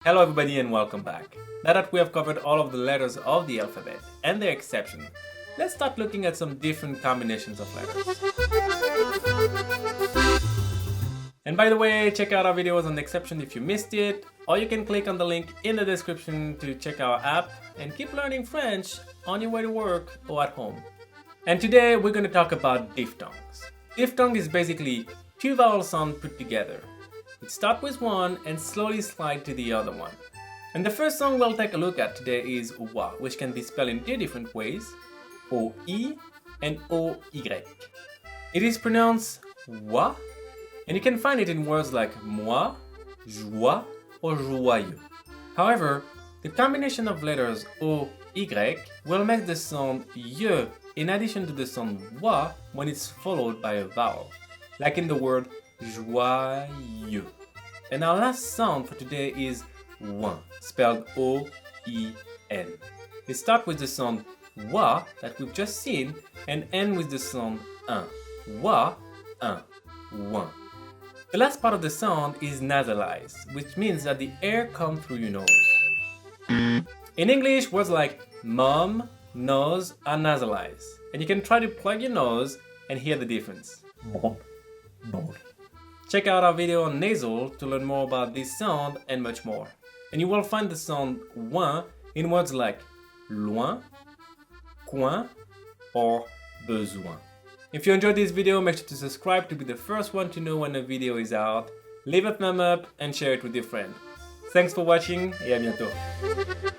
Hello everybody and welcome back. Now that we have covered all of the letters of the alphabet and their exceptions, let's start looking at some different combinations of letters. And by the way, check out our videos on the exception if you missed it, or you can click on the link in the description to check our app and keep learning French on your way to work or at home. And today we're going to talk about diphthongs. Diphthong is basically two vowel sounds put together. It starts with one and slowly slide to the other one. And the first song we'll take a look at today is wa, which can be spelled in two different ways, O-I and O-Y. It is pronounced wa, and you can find it in words like moi, joie, or joyeux. However, the combination of letters O-Y will make the sound ye in addition to the sound wa when it's followed by a vowel, like in the word joyeux. And our last sound for today is ouin, spelled O-I-N. It starts with the sound wa that we've just seen and end with the sound un. Wa, un, ouin. The last part of the sound is nasalized, which means that the air comes through your nose. In English, words like mom, nose are nasalized, and you can try to plug your nose and hear the difference. Check out our video on nasal to learn more about this sound and much more. And you will find the sound ouin in words like loin, coin, or besoin. If you enjoyed this video, make sure to subscribe to be the first one to know when a video is out. Leave a thumb up and share it with your friend. Thanks for watching et à bientôt.